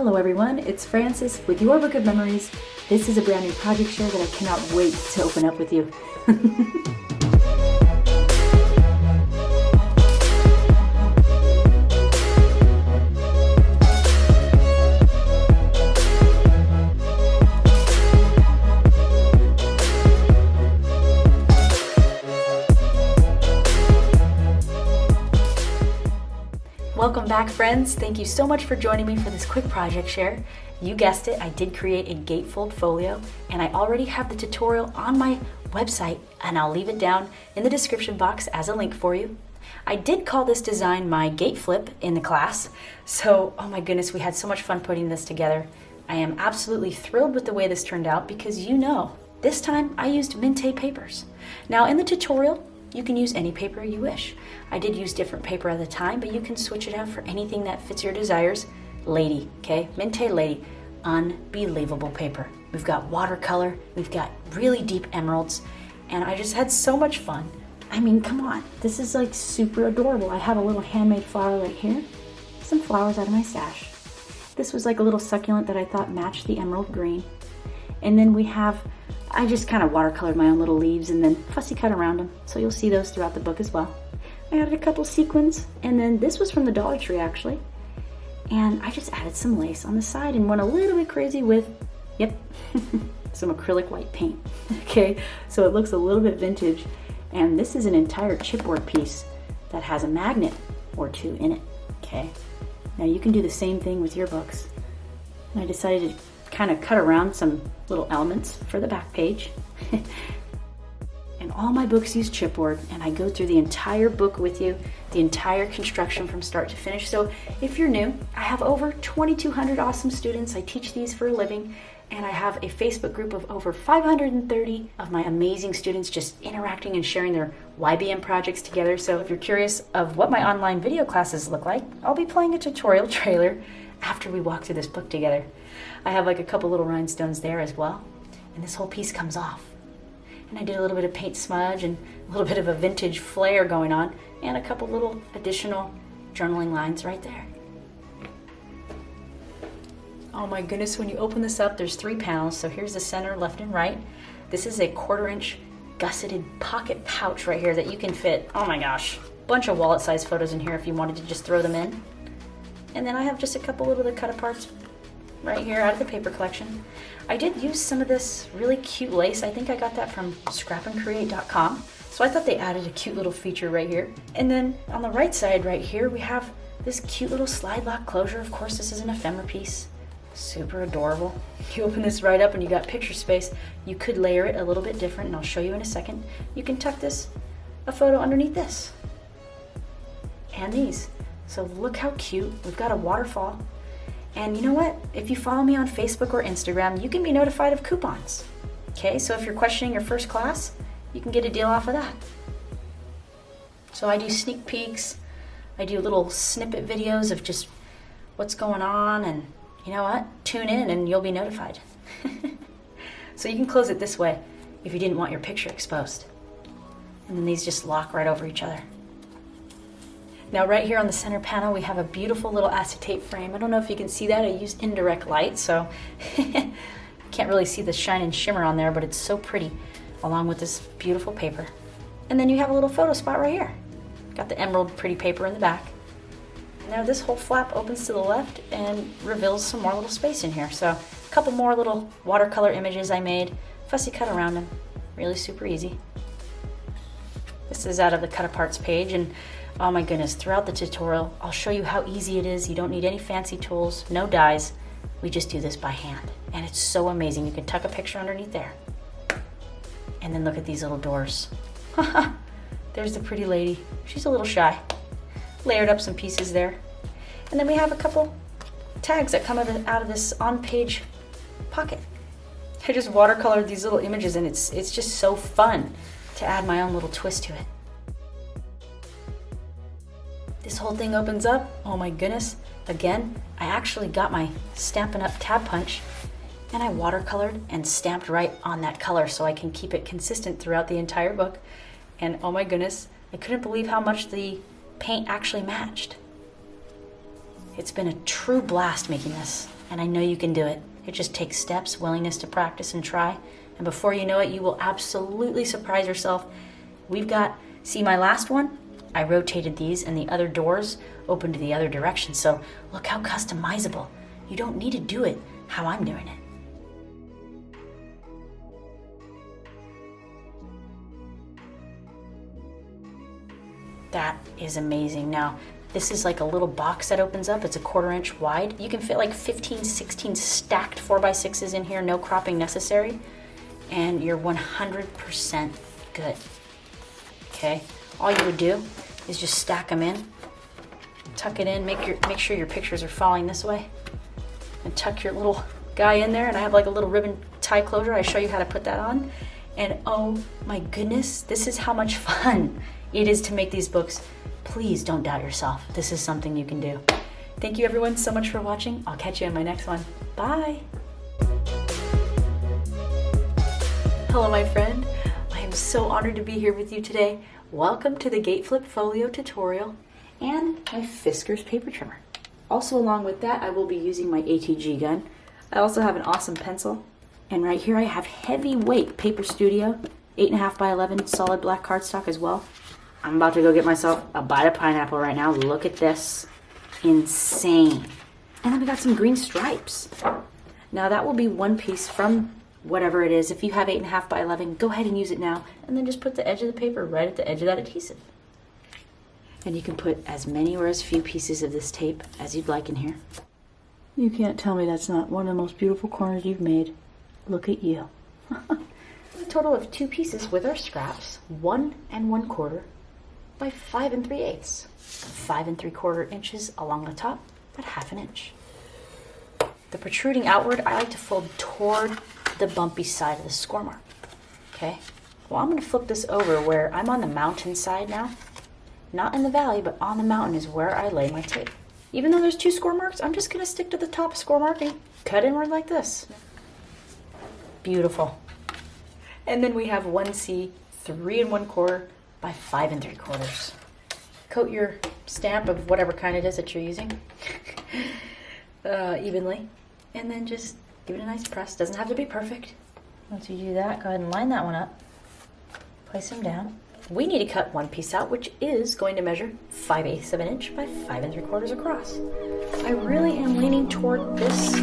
Hello everyone, it's Frances with Your Book of Memories. This is a brand new project share that I cannot wait to open up with you. Welcome back, friends. Thank you so much for joining me for this quick project share. You guessed it, I did create a gatefold folio, and I already have the tutorial on my website, and I'll leave it down in the description box as a link for you. I did call this design my Gateflip in the class, so oh my goodness, we had so much fun putting this together. I am absolutely thrilled with the way this turned out because this time I used Mintay papers. Now in the tutorial, you can use any paper you wish. I did use different paper at the time, but you can switch it out for anything that fits your desires. Lady, okay? Mintay Lady, unbelievable paper. We've got watercolor, we've got really deep emeralds, and I just had so much fun. I mean, come on, this is like super adorable. I have a little handmade flower right here, some flowers out of my stash. This was like a little succulent that I thought matched the emerald green. And then I just kind of watercolored my own little leaves and then fussy cut around them. So you'll see those throughout the book as well. I added a couple sequins, and then this was from the Dollar Tree actually. And I just added some lace on the side and went a little bit crazy with, some acrylic white paint. Okay, so it looks a little bit vintage. And this is an entire chipboard piece that has a magnet or two in it, okay? Now you can do the same thing with your books. And I decided to kind of cut around some little elements for the back page. And all my books use chipboard, and I go through the entire book with you, the entire construction from start to finish. So if you're new, I have over 2,200 awesome students. I teach these for a living, and I have a Facebook group of over 530 of my amazing students just interacting and sharing their YBM projects together. So if you're curious of what my online video classes look like, I'll be playing a tutorial trailer after we walk through this book together. I have like a couple little rhinestones there as well, and this whole piece comes off. And I did a little bit of paint smudge and a little bit of a vintage flair going on, and a couple little additional journaling lines right there. Oh my goodness, when you open this up, there's 3 panels. So here's the center, left and right. This is a 1/4-inch gusseted pocket pouch right here that you can fit, oh my gosh, bunch of wallet-sized photos in here if you wanted to just throw them in. And then I have just a couple little the cut aparts right here out of the paper collection. I did use some of this really cute lace. I think I got that from scrapandcreate.com. So I thought they added a cute little feature right here. And then on the right side right here, we have this cute little slide lock closure. Of course, this is an ephemera piece. Super adorable. You open this right up and you got picture space. You could layer it a little bit different, and I'll show you in a second. You can tuck a photo underneath this. And these. So look how cute. We've got a waterfall. And you know what? If you follow me on Facebook or Instagram, you can be notified of coupons. Okay, so if you're questioning your first class, you can get a deal off of that. So I do sneak peeks. I do little snippet videos of just what's going on, and you know what? Tune in and you'll be notified. So you can close it this way if you didn't want your picture exposed. And then these just lock right over each other. Now right here on the center panel, we have a beautiful little acetate frame. I don't know if you can see that. I use indirect light, so you can't really see the shine and shimmer on there, but it's so pretty, along with this beautiful paper. And then you have a little photo spot right here. Got the emerald pretty paper in the back. Now this whole flap opens to the left and reveals some more little space in here. So a couple more little watercolor images I made, fussy cut around them, really super easy. This is out of the cut aparts page, and oh my goodness, throughout the tutorial, I'll show you how easy it is. You don't need any fancy tools, no dies. We just do this by hand, and it's so amazing. You can tuck a picture underneath there. And then look at these little doors. There's the pretty lady. She's a little shy. Layered up some pieces there. And then we have a couple tags that come out of this on-page pocket. I just watercolored these little images, and it's just so fun to add my own little twist to it. This whole thing opens up. Oh my goodness. Again, I actually got my Stampin' Up! Tab punch, and I watercolored and stamped right on that color so I can keep it consistent throughout the entire book. And oh my goodness, I couldn't believe how much the paint actually matched. It's been a true blast making this. and I know you can do it. It just takes steps, willingness to practice and try, and before you know it, you will absolutely surprise yourself. We've got, see my last one? I rotated these and the other doors open to the other direction, so look how customizable. You don't need to do it how I'm doing it. That is amazing. Now, this is like a little box that opens up. It's a 1/4 inch wide. You can fit like 15, 16 stacked 4x6s in here, no cropping necessary, and you're 100% good. Okay, all you would do is just stack them in, tuck it in, make sure your pictures are falling this way, and tuck your little guy in there. And I have like a little ribbon tie closure. I show you how to put that on, and oh my goodness, this is how much fun it is to make these books. Please don't doubt yourself. This is something you can do. Thank you everyone so much for watching. I'll catch you in my next one. Bye. Hello my friend. I am so honored to be here with you today. Welcome to the Gateflip Folio tutorial and my Fiskars paper trimmer. Also along with that, I will be using my ATG gun. I also have an awesome pencil. And right here I have heavyweight Paper Studio, 8.5 by 11 solid black cardstock as well. I'm about to go get myself a bite of pineapple right now. Look at this. Insane. And then we got some green stripes. Now that will be one piece from whatever it is. If you have 8.5 by 11, go ahead and use it now. And then just put the edge of the paper right at the edge of that adhesive. And you can put as many or as few pieces of this tape as you'd like in here. You can't tell me that's not one of the most beautiful corners you've made. Look at you. A total of 2 pieces with our scraps, 1 1/4 by 5 3/8. 5 3/4 inches along the top, at 1/2 inch. The protruding outward, I like to fold toward the bumpy side of the score mark. Okay, well I'm going to flip this over where I'm on the mountain side now. Not in the valley, but on the mountain is where I lay my tape. Even though there's 2 score marks, I'm just going to stick to the top score mark and cut inward like this. Beautiful. And then we have 1C, 3 1/4 by 5 3/4. Coat your stamp of whatever kind it is that you're using evenly, and then just give it a nice press. Doesn't have to be perfect. Once you do that, go ahead and line that one up. Place them down. We need to cut one piece out, which is going to measure 5/8 of an inch by 5 3/4 across. I really am leaning toward this